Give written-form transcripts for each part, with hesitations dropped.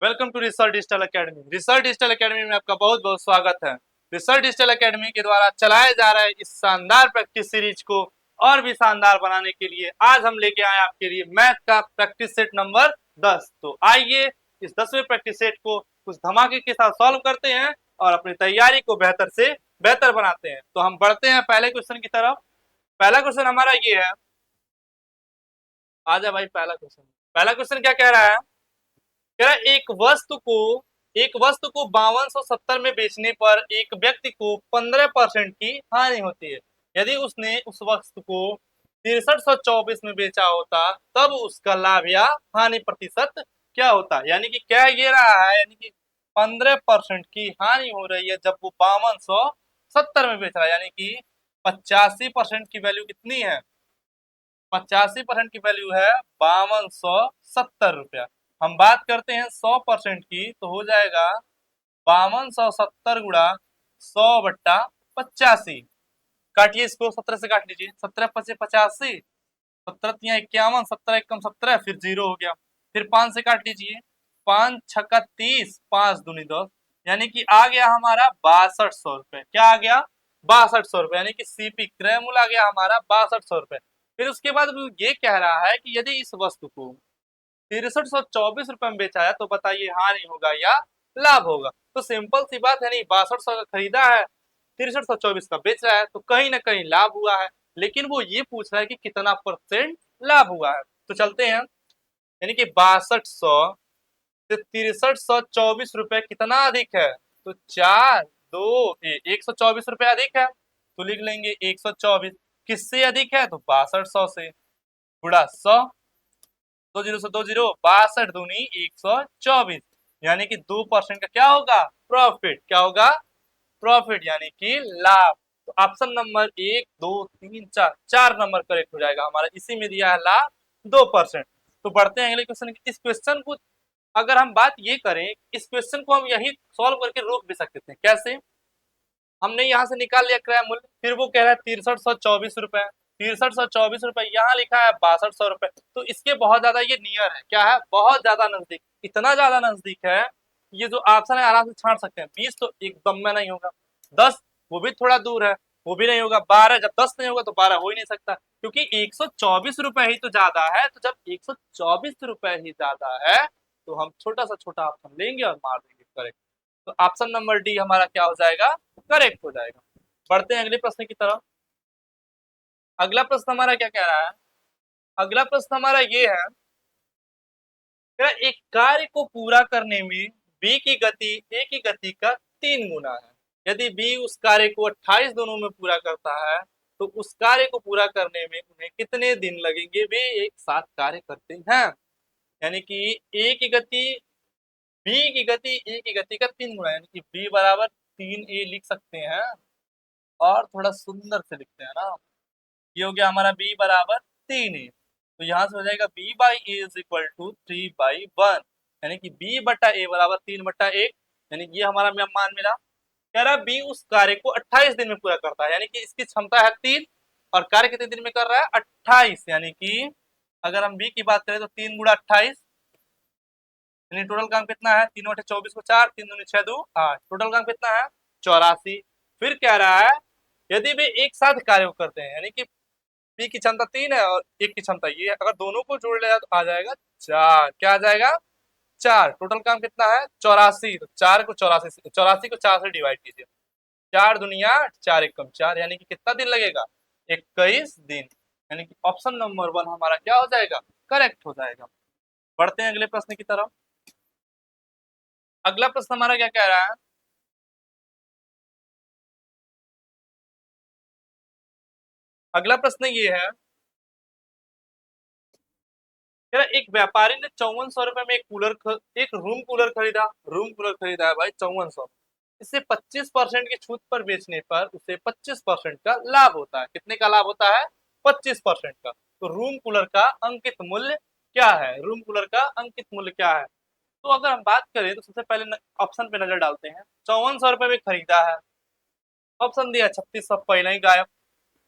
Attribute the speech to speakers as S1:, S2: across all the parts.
S1: Welcome to Research Digital Academy. Research Digital Academy में आपका बहुत बहुत स्वागत है। रिसर्च डिजिटल एकेडमी के द्वारा चलाए जा रहे इस शानदार प्रैक्टिस सीरीज को और भी शानदार बनाने के लिए आज हम लेके आए आपके लिए मैथ का प्रैक्टिस सेट नंबर 10। तो आइए इस 10वें प्रैक्टिस सेट को कुछ धमाके के साथ सॉल्व करते हैं और अपनी तैयारी को बेहतर से बेहतर बनाते हैं। तो हम बढ़ते हैं पहले क्वेश्चन की तरफ। पहला क्वेश्चन हमारा ये है, आजा भाई। पहला क्वेश्चन क्या कह रहा है? कह रहा है एक वस्तु को 5270 में बेचने पर एक व्यक्ति को 15% की हानि होती है। यदि उसने उस वस्तु को 6324 में बेचा होता तब उसका लाभ या हानि प्रतिशत क्या होता? यानी कि क्या ये रहा है, यानी कि 15% की हानि हो रही है जब वो 5270 में बेच रहा है। यानी कि 85% की वैल्यू कितनी है? 85% की वैल्यू है 5270 रुपया। हम बात करते हैं 100% की, तो हो जाएगा 5270 गुणा 100/85। काटिए इसको, 17 से काट लीजिए। 17 पचे 85, 17 तिया 51, 17 एकम 17, फिर 0 हो गया। फिर 5 से काट लीजिए, 5 छक्का 30, 5 दूनी 10, यानी कि आ गया हमारा 6200 रुपए। क्या आ गया? 6200 रुपए, यानी कि सीपी क्रय मूल्य आ गया हमारा 6200 रुपए। फिर उसके बाद वो ये कह रहा है कि यदि इस वस्तु को 6324 रुपए में बेचा है तो बताइए हानि होगा या लाभ होगा? तो सिंपल सी बात है, नहीं 6200 का खरीदा है, 6324 का बेच रहा है, तो कहीं ना कहीं लाभ हुआ है। लेकिन वो ये पूछ रहा है कि कितना परसेंट लाभ हुआ है। तो चलते हैं, यानी कि 6200 से 6324 रुपए कितना अधिक है? तो 124 रुपए अधिक है, तो लिख लेंगे 124। किससे अधिक है? तो 6200 से, गुणा 100, 20 से 20, 62 दूनी 124, यानी कि 2% का क्या होगा? प्रॉफिट। क्या होगा? प्रॉफिट, यानी कि लाभ। तो ऑप्शन नंबर 1, 2, 3, 4, 4 नंबर करेक्ट हो जाएगा हमारा। इसी में दिया है लाभ 2%। तो बढ़ते हैं अगले क्वेश्चन। इस क्वेश्चन को अगर हम बात ये करें, इस क्वेश्चन को हम यही सॉल्व करके रोक भी सकते थे। कैसे? हमने यहाँ से निकाल लिया क्रय मूल्य, फिर वो कह रहा है 6324 रुपए, 6324 रुपए, यहाँ लिखा है 6200 रुपए, तो इसके बहुत ज्यादा ये नियर है। क्या है? बहुत ज्यादा नजदीक। इतना ज्यादा नजदीक है, ये जो ऑप्शन है आराम से छांट सकते हैं। 20 तो एकदम में नहीं होगा, 10 वो भी थोड़ा दूर है, वो भी नहीं होगा, 12 जब 10 नहीं होगा तो 12 हो ही नहीं सकता, क्योंकि 124 रुपए ही तो ज्यादा है। तो जब 124 रुपए ही ज्यादा है तो हम छोटा सा छोटा ऑप्शन लेंगे और मार देंगे करेक्ट। तो ऑप्शन नंबर डी हमारा क्या हो जाएगा? करेक्ट हो जाएगा। बढ़ते हैं अगले प्रश्न की तरफ। अगला प्रश्न हमारा क्या कह रहा है? अगला प्रश्न हमारा ये है, एक कार्य को पूरा करने में बी की गति ए की गति का 3 गुना है। यदि बी उस कार्य को 28 दिनों में पूरा करता है तो उस कार्य को पूरा करने में उन्हें कितने दिन लगेंगे? वे एक साथ कार्य करते हैं। यानी कि ए की गति बी की गति ए की गति का 3 गुना, यानी कि बी बराबर 3a लिख सकते हैं, और थोड़ा सुंदर से लिखते हैं ना। ये हो गया हमारा b बराबर 3a, तो यहाँ से हो जाएगा b by a is equal to 3/1, यानी कि b बटा ए बराबर 3/1, यानी कि ये हमारा मान मिला। कह रहा है b उस कार्य को 28 दिन में पूरा करता है, यानी कि इसकी क्षमता है 3 और कार्य कितने दिन में कर रहा है? 28, यानी कि अगर हम b की बात करें तो 3 गुणा 28, यानी टोटल काम कितना है? 3 बटे 24 को 4, 3 दूनी 6 2 8, टोटल काम कितना है? 84। फिर कह रहा है यदि वे एक साथ कार्य करते हैं, यानी कि बी की क्षमता 3 है और एक की क्षमता ये है, अगर दोनों को जोड़ लिया तो आ जाएगा 4। क्या आ जाएगा? 4। टोटल काम कितना है? 84। तो 4 को 84 को 4 से डिवाइड कीजिए, 4 दुनिया 4 एकम 4, यानी कि कितना दिन लगेगा? 21 दिन, यानी कि ऑप्शन नंबर 1 हमारा क्या हो जाएगा? करेक्ट हो जाएगा। बढ़ते हैं अगले प्रश्न की तरफ। अगला प्रश्न हमारा क्या कह रहा है? अगला प्रश्न ये है, एक व्यापारी ने 5400 रुपए में एक रूम कूलर खरीदा है भाई, 5400। इसे 25% की छूट पर बेचने पर उसे 25% का लाभ होता है। कितने का लाभ होता है? 25% का। तो रूम कूलर का अंकित मूल्य क्या है? रूम कूलर का अंकित मूल्य क्या है? तो अगर हम बात करें तो सबसे पहले ऑप्शन पे नजर डालते हैं। 5400 रुपए में खरीदा है, ऑप्शन दिया 3600, पहले ही गायब।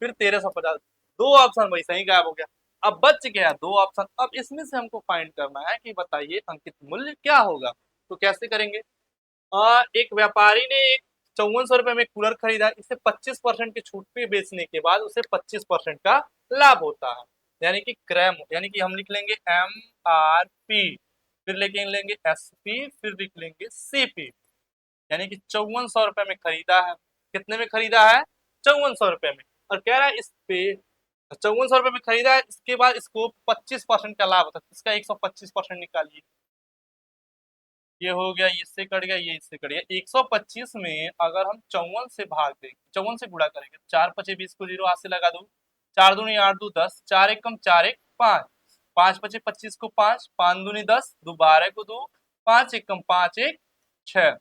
S1: फिर 1350, दो ऑप्शन वैसे ही गायब हो गया। अब बच गया दो ऑप्शन। अब इसमें से हमको फाइंड करना है कि बताइए अंकित मूल्य क्या होगा। तो कैसे करेंगे? एक व्यापारी ने एक 5400 रुपए में कूलर खरीदा, इसे 25% की छूट पे बेचने के बाद उसे 25% का लाभ होता है, यानी कि क्रय, यानी कि हम लिख लेंगे MRP, फिर लेके लेंगे SP, फिर लिख लेंगे CP, यानी कि 5400 रुपए में खरीदा है। कितने में खरीदा है? 5400 रुपए में। और कह रहा है इस पे 5400 रुपए में खरीदा है, इसके बाद इसको 25% का लाभ होता है, इसका 125% निकालिए। ये हो गया, ये इससे कट गया, ये इससे कट गया। 125 में अगर हम 54 से भाग देंगे, 54 से गुणा करेंगे, 4 पचे 20 को 0 हाथ से लगा दो, 4 दूनी 8 दो 10, 4 एक कम 4 एक 5, 5 पचे 25 को 5, 5 दूनी 10, 2 12 को 2, 5 एक कम 5 एक 6,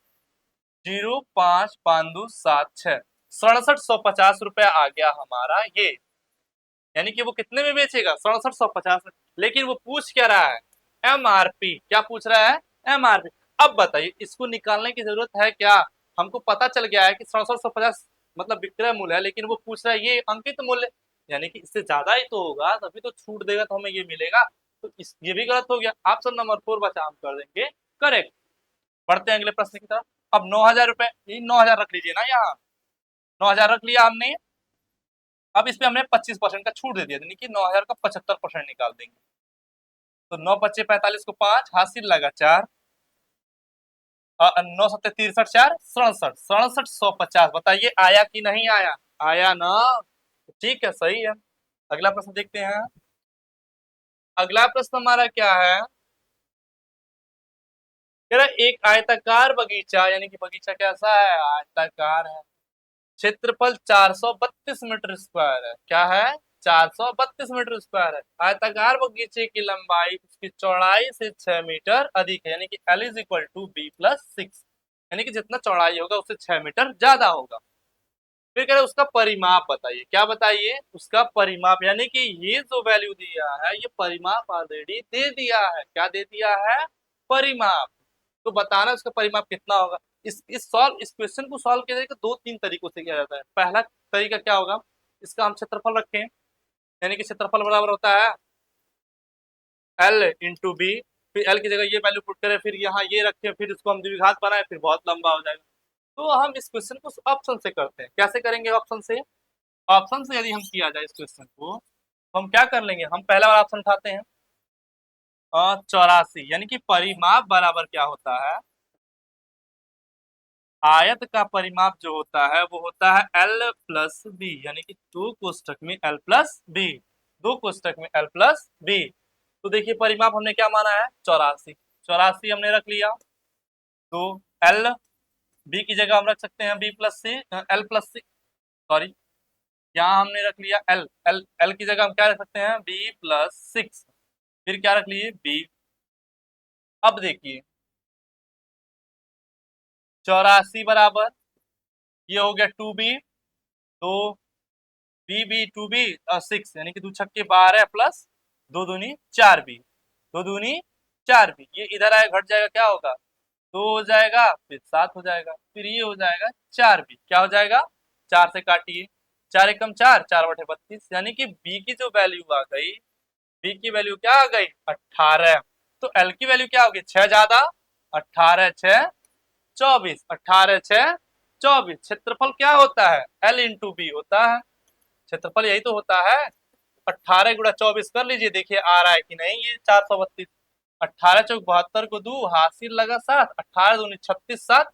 S1: 0 5 5 2 7 6, 6750 रुपया आ गया हमारा ये। यानी कि वो कितने में बेचेगा? 6750 में। लेकिन वो पूछ क्या रहा है? MRP। क्या पूछ रहा है? MRP। अब बताइए, इसको निकालने की जरूरत है क्या? हमको पता चल गया है कि 6750 मतलब विक्रय मूल्य है, लेकिन वो पूछ रहा है ये अंकित मूल्य, यानी कि इससे ज्यादा ही तो होगा, तभी तो छूट देगा तो हमें ये मिलेगा। तो ये भी गलत हो गया। ऑप्शन नंबर 4 बचा, हम कर देंगे करेक्ट। बढ़ते हैं अगले प्रश्न की तरफ। अब 9000 रुपए, ये 9000 रख लीजिए ना, यहाँ 9000 रख लिया हमने। अब इस पे हमने 25% का छूट दे दिया, यानी कि 9000 का 75% निकाल देंगे। तो 9 पच्चे 45 को 5, हासिल लगा 4, 9 सत्ते 63, 4 67, 6750। बताइए आया कि नहीं आया? आया ना? ठीक है, सही है। अगला प्रश्न देखते हैं। अगला प्रश्न हमारा क्या है? कह रहा एक आयताकार बगीचा, यानी कि बगीचा कैसा है? आयताकार है, क्षेत्रफल 432 मीटर स्क्वायर है। क्या है? 432 मीटर स्क्वायर है। आयताकार बगीचे की लंबाई उसकी चौड़ाई से 6 मीटर अधिक है, यानी कि L is equal to B+6, यानी कि जितना चौड़ाई होगा उससे 6 मीटर ज्यादा होगा। फिर कह रहे उसका परिमाप बताइए। क्या बताइए? उसका परिमाप, यानी कि ये जो वैल्यू दिया है ये परिमाप ऑलरेडी दे दिया है। क्या दे दिया है? परिमाप। तो बताना उसका परिमाप कितना होगा। इस क्वेश्चन को सॉल्व किया जाएगा 2-3 तरीकों से किया जाता है। पहला तरीका क्या होगा? इसका हम क्षेत्रफल रखें, यानी कि क्षेत्रफल बराबर होता है L इंटू बी, फिर L की जगह ये वैल्यू पुट करें, फिर यहाँ ये रखें, फिर इसको हम द्विघात बनाए, फिर बहुत लंबा हो जाएगा। तो हम इस क्वेश्चन को ऑप्शन से करते हैं। कैसे करेंगे ऑप्शन से? ऑप्शन से यदि हम किया जाए इस क्वेश्चन को, तो हम क्या कर लेंगे? हम पहला वाला ऑप्शन उठाते हैं, 84, यानी कि परिमाप बराबर क्या होता है? आयत का परिमाप जो होता है वो होता है L+B, यानी कि 2 कोष्ठक में L+B, 2 कोष्ठक में L+B। तो देखिए परिमाप हमने क्या माना है? 84, 84 हमने रख लिया। तो L, B की जगह हम रख सकते हैं B+C, L+C, सॉरी, यहाँ हमने रख लिया L की जगह हम क्या रख सकते हैं? B+6, फिर क्या रख लिए? B। अब देखिए 84 बराबर ये हो गया 2B, तो बी 2B और 6, यानी कि 2 छक्के 12 प्लस 2 दूनी 4B, 2 दूनी 4B। ये इधर आया घट जाएगा, क्या होगा? 2 हो जाएगा, फिर 7 हो जाएगा, फिर ये हो जाएगा 4B। क्या हो जाएगा? 4 से काटिए, 4 एकम 4, 4/32, यानी कि B की जो वैल्यू आ गई, B की वैल्यू क्या आ गई? 18। तो L की वैल्यू क्या होगी? 6 ज्यादा 18 6 24, 18 6 24। क्षेत्रफल क्या होता है? L इंटू बी होता है। क्षेत्रफल यही तो होता है। 18 गुणा 24 कर लीजिए, देखिए आ रहा है कि नहीं ये 432। 18 चौक 72 को 2, हासिल लगा 7, 18 दूनी 36, 7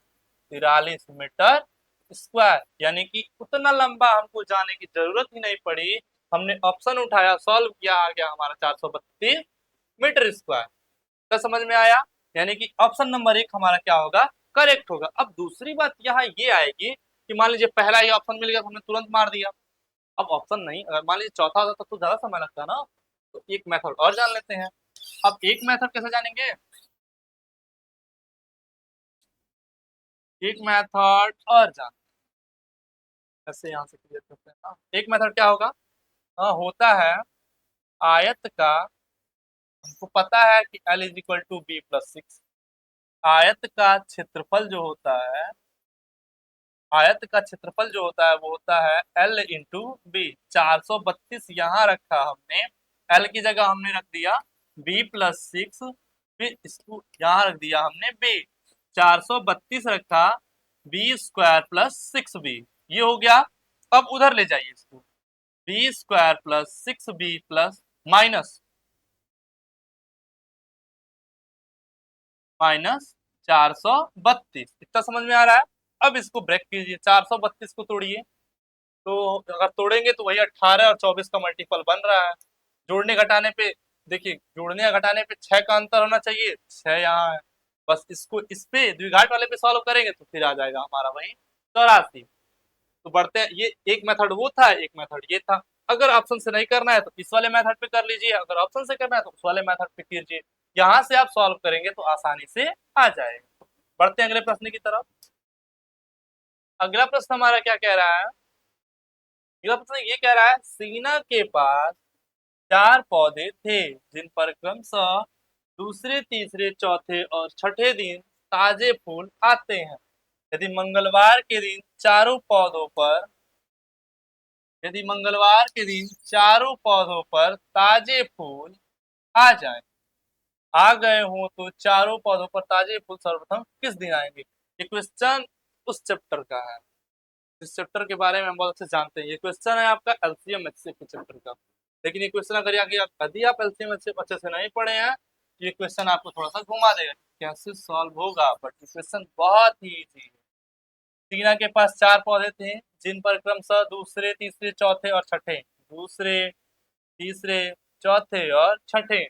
S1: 43 मीटर स्क्वायर, यानी कि उतना लंबा हमको जाने की जरूरत ही नहीं पड़ी। हमने ऑप्शन उठाया, सॉल्व किया, आ गया हमारा 432 मीटर स्क्वायर। क्या समझ में आया? यानी कि ऑप्शन नंबर 1 हमारा क्या होगा? करेक्ट होगा। अब दूसरी बात यहाँ ये आएगी कि मान लीजिए पहला ही ऑप्शन मिल गया तो हमने तुरंत मार दिया। अब ऑप्शन नहीं, अगर मान लीजिए चौथा होता तो ज्यादा समय लगता है ना। तो एक मेथड और जान लेते हैं। अब एक मेथड कैसे जानेंगे? एक मेथड और जान, ऐसे यहाँ से क्लियर करते हैं ना। एक मेथड क्या होगा? होता है आयत का, हमको पता है कि L is equal to B+6। आयत का क्षेत्रफल जो होता है, आयत का क्षेत्रफल जो होता है वो होता है L इंटू बी। 432 यहाँ रखा हमने, L की जगह हमने रख दिया B+6, फिर इसको यहाँ रख दिया हमने B। 432 रखा, बी स्क्वायर प्लस 6b, ये हो गया। अब उधर ले जाइए इसको, b square plus 6b plus minus minus 432, इतना समझ में आ रहा है। अब इसको ब्रेक कीजिए, 432 को तोड़िए, तो अगर तोड़ेंगे तो वही 18 और 24 का मल्टीपल बन रहा है। जोड़ने घटाने पे देखिए, जोड़ने या घटाने पे 6 का अंतर होना चाहिए, 6 यहाँ है। बस इसको इस पे द्विघात वाले पे सॉल्व करेंगे तो फिर आ जाएगा हमारा वही 84। तो बढ़ते हैं, ये एक मेथड वो था, एक मेथड ये था। अगर ऑप्शन से नहीं करना है तो इस वाले मेथड पे कर लीजिए, अगर ऑप्शन से करना है तो उस वाले मेथड पे कीजिए। यहाँ से आप सॉल्व करेंगे तो आसानी से आ जाएगा। बढ़ते हैं अगले प्रश्न की तरफ। अगला प्रश्न हमारा क्या कह रहा है, अगला प्रश्न ये कह रहा है, सीना के पास 4 पौधे थे जिन पर क्रमशः दूसरे, तीसरे, चौथे और छठे दिन ताजे फूल आते हैं। यदि मंगलवार के दिन चारों पौधों पर यदि मंगलवार के दिन चारों पौधों पर ताजे फूल आ जाए आ गए हों तो चारों पौधों पर ताजे फूल सर्वप्रथम किस दिन आएंगे। ये क्वेश्चन उस चैप्टर का है, इस चैप्टर के बारे में हम बहुत अच्छे जानते हैं। ये क्वेश्चन है आपका एलसीएम एचसीएफ के चैप्टर का। लेकिन ये क्वेश्चन अगर यदि आप एलसीएम एचसीएफ अच्छे से नहीं पढ़े हैं तो ये क्वेश्चन आपको थोड़ा सा घुमा देगा, कैसे सॉल्व होगा। बट ये क्वेश्चन बहुत ही इजी है। टीना के पास 4 पौधे थे जिन पर क्रमशः दूसरे, तीसरे, चौथे और छठे, दूसरे, तीसरे, चौथे और छठे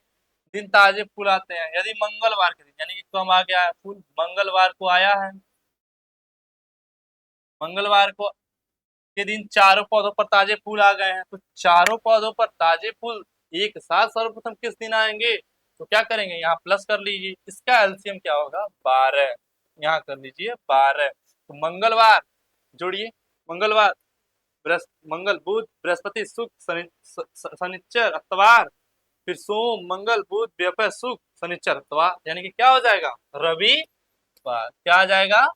S1: दिन ताजे फूल आते हैं। यदि मंगलवार के दिन, यानी कि कब आ गया है फूल, मंगलवार को आया है, मंगलवार को के दिन चारों पौधों पर ताजे फूल आ गए हैं, तो चारों पौधों पर ताजे फूल एक साथ सर्वप्रथम किस दिन आएंगे। तो क्या करेंगे, यहाँ प्लस कर लीजिए, इसका एलसीएम क्या होगा 12, यहाँ कर लीजिए 12। तो मंगलवार जोड़िए, मंगलवार मंगल, बुध, बृहस्पति, शुक्र, शनिचर, इतवार, फिर सोम, मंगल, बुध, बृहस्पति, शुक्र, शनिचर, इतवार, यानी कि क्या हो जाएगा रविवार। क्या आ जाएगा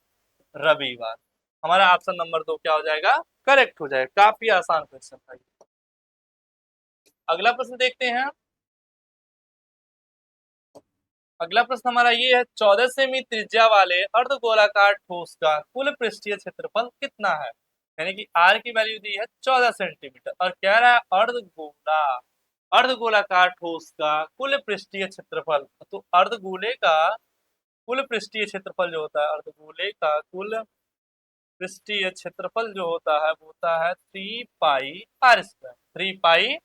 S1: रविवार। हमारा ऑप्शन नंबर 2 क्या हो जाएगा, करेक्ट हो जाएगा। काफी आसान क्वेश्चन था ये। अगला प्रश्न देखते हैं। अगला प्रश्न हमारा ये है, 14 सेमी त्रिज्या वाले अर्धगोलाकार ठोस का कुल पृष्ठीय क्षेत्रफल कितना है। यानी कि आर की वैल्यू दी है 14 सेंटीमीटर और कह रहा है अर्धगोलाकार ठोस का कुल पृष्ठीय क्षेत्रफल। तो अर्धगोले का कुल पृष्ठीय क्षेत्रफल जो होता है, अर्धगोले का कुल पृष्ठीय क्षेत्रफल जो होता है वो होता है 3 pi r square, 3 pi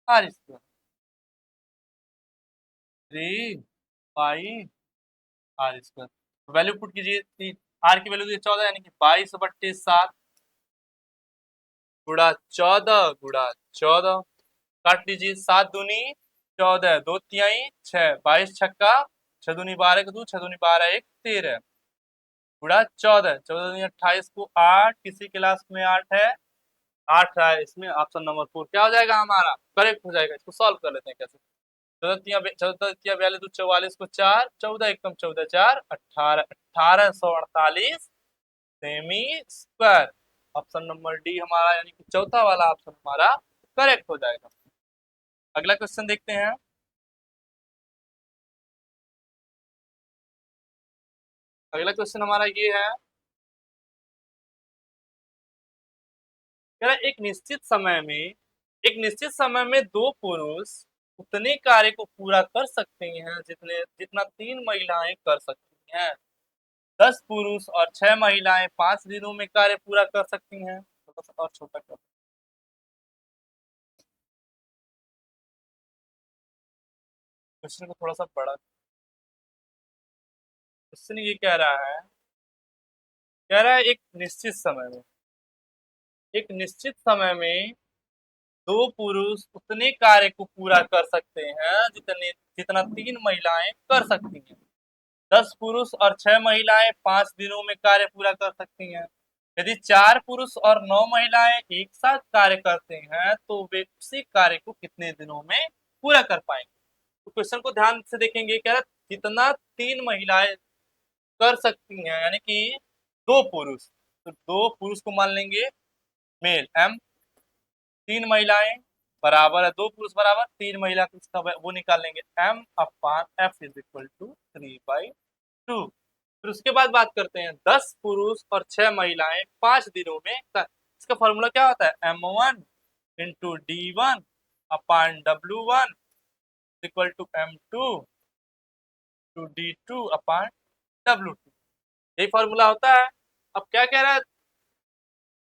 S1: r square, 3 pi r square. Value put कीजिए, आर की वैल्यू दी 14, यानी कि 22/7 गुड़ा 14 गुड़ा 14, काट लीजिए, 7 दूनी 14, 2 तिहाई 6, 22 छक्का 6 दूनी 12 का 2, 6 दूनी 12 1 13 गुड़ा 14, 14 दूनी 28 को 8, किसी क्लास में 8 है, 8 है इसमें। ऑप्शन नंबर 4 क्या हो जाएगा हमारा, करेक्ट हो जाएगा। इसको सॉल्व कर लेते हैं कैसे। 14 बयालीस 44 को 4, 14 एकम 14 4 18, 1848 semi square. Option number D हमारा, यानी कि चौथा वाला ऑप्शन हमारा करेक्ट हो जाएगा। अगला क्वेश्चन देखते हैं। अगला क्वेश्चन हमारा ये है, एक निश्चित समय में दो पुरुष उतने कार्य को पूरा कर सकते हैं जितना 3 महिलाएं कर सकती हैं। 10 पुरुष और 6 महिलाएं 5 दिनों में कार्य पूरा कर सकती हैं। थोड़ा सा और छोटा कर, क्वेश्चन को थोड़ा सा बड़ा। क्वेश्चन ये कह रहा है एक निश्चित समय में दो पुरुष उतने कार्य को पूरा कर सकते हैं जितना 3 महिलाएं कर सकती हैं। 10 पुरुष और 6 महिलाएं 5 दिनों में कार्य पूरा कर सकती हैं। यदि 4 पुरुष और 9 महिलाएं एक साथ कार्य करते हैं तो वे उसी कार्य को कितने दिनों में पूरा कर पाएंगे। तो क्वेश्चन को ध्यान से देखेंगे, कह रहा है जितना 3 महिलाएं कर सकती हैं, यानी कि 2 पुरुष, तो 2 पुरुष को मान लेंगे मेल एम, 3 महिलाएं बराबर है 2 पुरुष बराबर 3 महिला, वो निकाल लेंगे m upon f is equal to 3/2। फिर उसके बाद बात करते हैं 10 पुरुष और 6 महिलाएं 5 दिनों में इसका फॉर्मूला क्या होता है, M1 into D1 upon W1 equal to M2 to D2 upon W2, यही फॉर्मूला होता है। अब क्या कह रहा है,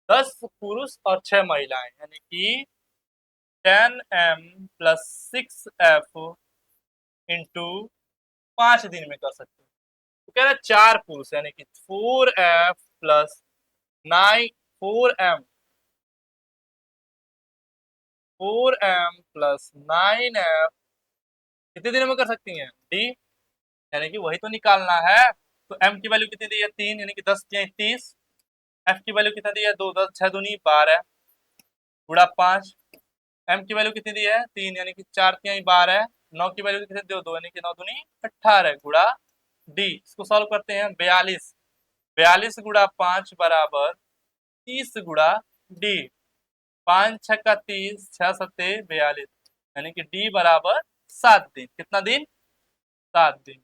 S1: 10 पुरुष और 6 महिलाएं यानी कि 10M प्लस 6F इंटू 5 दिन में कर सकते हैं। तो कह रहा है 4 पुरुष यानी कि 4F plus 9 4M 4M plus 9F कितने दिनों में कर सकती हैं, डी, यानी कि वही तो निकालना है। तो M की वैल्यू कितनी दी है, 3 यानी कि 10 या 30। F की वैल्यू कितना दी है, 2 10 6 दूनी 12 गुणा 5। M की वैल्यू कितनी दी है, 3 यानी कि 4 3 12। 9 की वैल्यू कितनी दो 2 यानी कि 9 दूनी 18 गुणा डी। इसको सॉल्व करते हैं, 42 42 गुणा 5 बराबर 30 गुणा डी। 5 छक्का 30 6 सत्ते 42 यानी कि डी बराबर 7 दिन। कितना दिन, 7 दिन।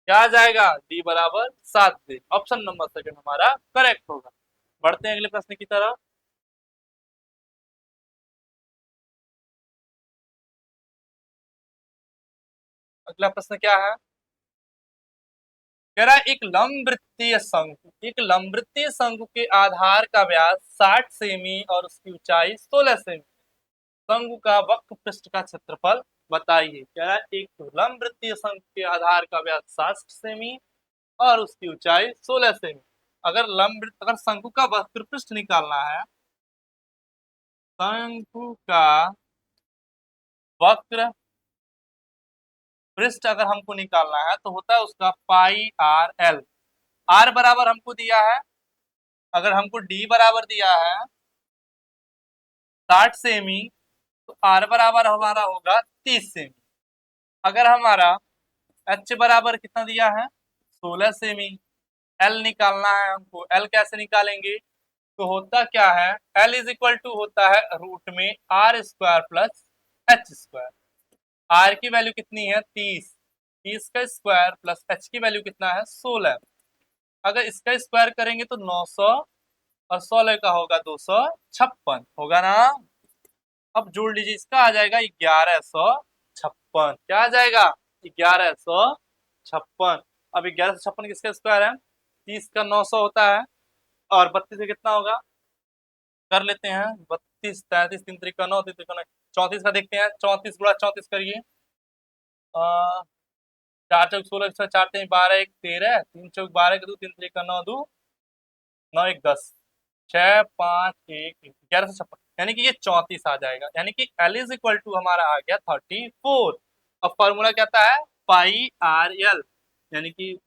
S1: क्या आ जाएगा, डी बराबर 7 दिन। ऑप्शन नंबर सेकंड हमारा करेक्ट होगा। बढ़ते हैं अगले प्रश्न की तरफ। अगला प्रश्न क्या है, कह रहा है एक लंबवृत्तीय शंकु के आधार का व्यास 60 सेमी और उसकी ऊंचाई 16 सेमी, शंकु का वक्र पृष्ठ का क्षेत्रफल बताइए। कह रहा है एक लंबवृत्तीय शंकु के आधार का व्यास 60 सेमी और उसकी ऊंचाई 16 सेमी। अगर शंकु का वक्र पृष्ठ निकालना है, शंकु का वक्र पृष्ठ अगर हमको निकालना है तो होता है उसका पाई आर एल। आर बराबर हमको दिया है, अगर हमको डी बराबर दिया है 60 सेमी तो आर बराबर हमारा होगा 30 सेमी। अगर हमारा एच बराबर कितना दिया है 16 सेमी, एल निकालना है हमको, एल कैसे निकालेंगे, तो होता क्या है, एल इज इक्वल टू होता है रूट में r square plus h square. R की वैल्यू कितनी है 30, 30 का स्क्वायर प्लस एच की वैल्यू कितना है 16। अगर इसका स्क्वायर करेंगे तो 900 और 16 का होगा 256 होगा ना। अब जोड़ लीजिए, इसका आ जाएगा 1156। क्या आ जाएगा, 1156। अब 1156 किसका स्क्वायर है, 30 का 900 होता है और 32 का कितना होगा, कर लेते हैं 32 33 3 त्रिका 9 3 त्रिका 9 34 का देखते हैं। 34 गुणा 34 करिए, 4 चौक 16 4 3 12 1 13 3 चौक 12 के 2 3 त्रिका 9 2 9 1 10 6 5 1 1156 यानी कि ये 34 आ जाएगा। यानी कि L इज इक्वल टू हमारा आ गया 34। अब फॉर्मूला कहता है पाई आर एल, यानी कि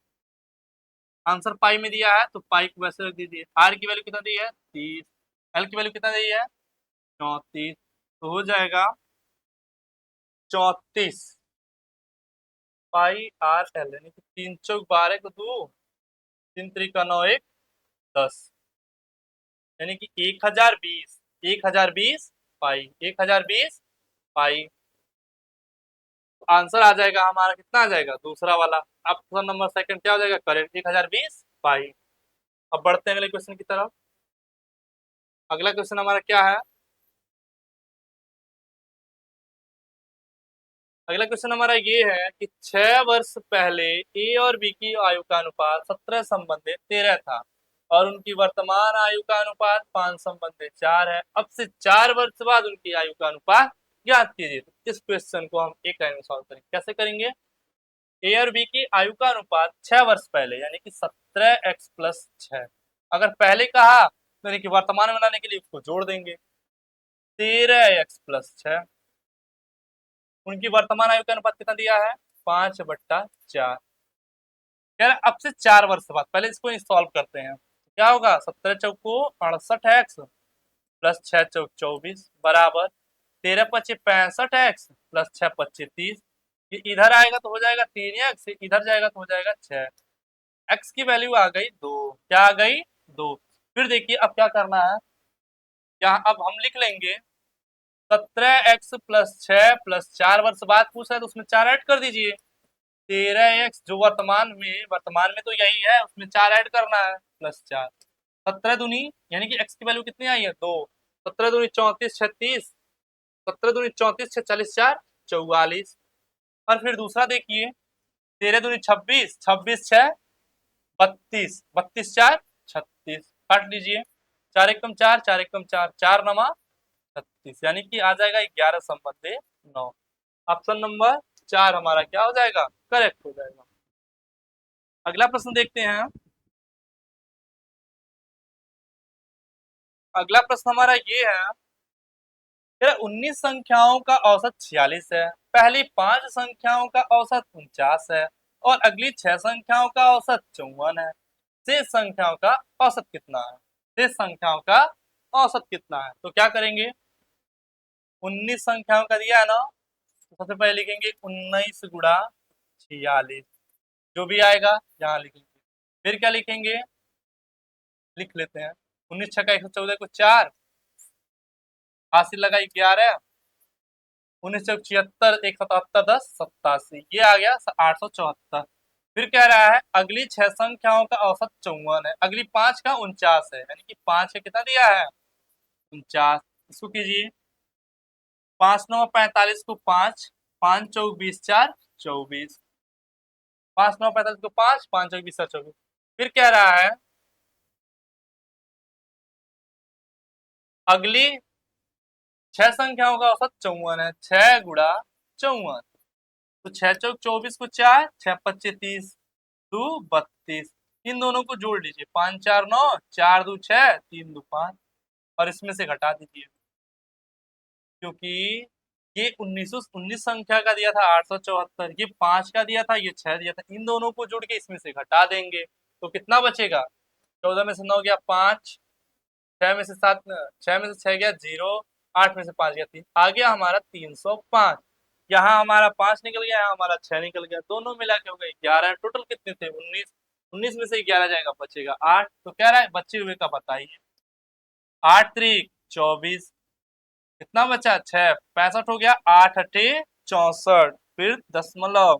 S1: आंसर पाई में दिया है तो पाई को वैसे रख दीजिए। आर की वैल्यू कितना दी है 30, एल की वैल्यू कितना दी है 34, तो हो जाएगा 34 पाई आर एल, यानी कि 3 चौक 12 को 2 3 त्रिका 9 1 10 यानी कि 1020 पाई 1020 पाई। आंसर आ जाएगा हमारा, कितना आ जाएगा दूसरा वाला। ऑप्शन नंबर सेकंड क्या हो जाएगा करेक्ट, 1020 पाई। अब बढ़ते हैं अगले क्वेश्चन की तरफ। अगला क्वेश्चन हमारा क्या है, अगला क्वेश्चन हमारा ये है कि 6 वर्ष पहले ए और बी की आयु का अनुपात 17 संबंधित 13 था और उनकी वर्तमान आयु का अनुपात 5 संबंधित 4 है। अब से 4 वर्ष बाद उनकी आयु का अनुपात ज्ञात कीजिए। तो इस क्वेश्चन को हम एक लाइन में सॉल्व करेंगे। कैसे करेंगे, ए और बी की आयु का अनुपात 6 वर्ष पहले यानी कि 17x प्लस 6। अगर पहले कहा तो यानी कि वर्तमान में बनाने के लिए उसको जोड़ देंगे 13x प्लस 6। उनकी वर्तमान आयु का अनुपात कितना दिया है 5/4। यार अब से 4 वर्ष बाद, पहले इसको सॉल्व करते हैं। क्या होगा 17 चौको 68x प्लस 6 चौक 24 बराबर 13 पच्चे 65x प्लस 6 पच्चे 30। ये इधर आएगा तो हो जाएगा 3x, इधर जाएगा तो हो जाएगा 6। x की वैल्यू आ गई 2। क्या आ गई 2। फिर देखिए अब क्या करना है, यहाँ अब हम लिख लेंगे 17x प्लस 6 प्लस 4 वर्ष बाद पूछा है तो उसमें 4 ऐड कर दीजिए। 13x जो वर्तमान में तो यही है, उसमें 4 ऐड करना है +4। 17 दूनी यानी कि x की वैल्यू कितनी आई है 2। 17 दूनी 34 36, 17 दूनी 34 6 40 4 44। और फिर दूसरा देखिए 13 दूनी 26, 26 6 32, 32 4 36। काट लीजिए, 4 एकम 4, 4 एकम 4, 4 नमा 36, यानी कि आ जाएगा 11 संबंधे 9। ऑप्शन नंबर 4 हमारा क्या हो जाएगा, करेक्ट हो जाएगा। अगला प्रश्न देखते हैं। अगला प्रश्न हमारा ये है, 19 संख्याओं का औसत 46 है, पहली 5 संख्याओं का औसत 49 है और अगली 6 संख्याओं का औसत 54 है। शेष संख्याओं का औसत कितना है? शेष संख्याओं का औसत कितना है? तो क्या करेंगे, 19 संख्याओं का दिया है ना, तो सबसे पहले लिखेंगे 19 गुणा 46, जो भी आएगा यहाँ लिखेंगे। फिर क्या लिखेंगे, लिख लेते हैं 19 छक्का 114 को 4, हासिल लगा 11, 19 चौक 76, 177 10 87, ये आ गया 874। फिर कह रहा है अगली 6 संख्याओं का औसत 54 है, अगली 5 का 49 है, यानी कि 5 का कितना दिया है 49। इसको कीजिए 5 9 45 को 5, 5 चौक 20 4 24, 5 9 45 को 5, 5 चौक 20 4 24। फिर कह रहा है अगली 6 संख्याओं का औसत 54 है, 6 गुणा 54, तो 6 चौक 24 को 4, 6 25 30, 2 32, इन दोनों को जोड़ लीजिए 5 4 9, 4 2 6, 3 2 5, और इसमें से घटा दीजिए, क्योंकि ये 1919 संख्या का दिया था 874, ये 5 का दिया था, ये 6 दिया था, इन दोनों को जोड़ के इसमें से घटा देंगे तो कितना बचेगा, 14 में से 9 गया 5, 6 में से 7, 6 में से 6 गया 0, 8 में से 5 गया 3, आ गया हमारा 305। यहाँ हमारा 5 निकल गया, यहाँ हमारा 6 निकल गया, दोनों मिला के हो गए 11। टोटल कितने थे 19, 19 में से 11 जाएगा, बचेगा 8। तो कह रहा है बचे हुए का बताइए। 8 3 24, कितना बचा 6, 65 हो गया, 8 8 64, फिर दशमलव,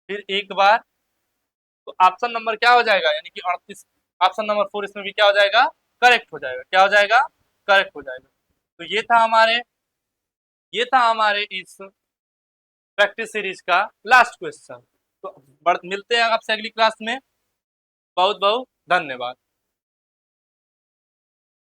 S1: फिर एक बार, तो ऑप्शन नंबर क्या हो जाएगा, यानी कि 38, ऑप्शन नंबर 4 इसमें भी क्या हो जाएगा, करेक्ट हो जाएगा। क्या हो जाएगा, करेक्ट हो जाएगा। तो ये था हमारे इस प्रैक्टिस सीरीज का लास्ट क्वेश्चन। तो मिलते हैं आपसे अगली क्लास में। बहुत बहुत धन्यवाद।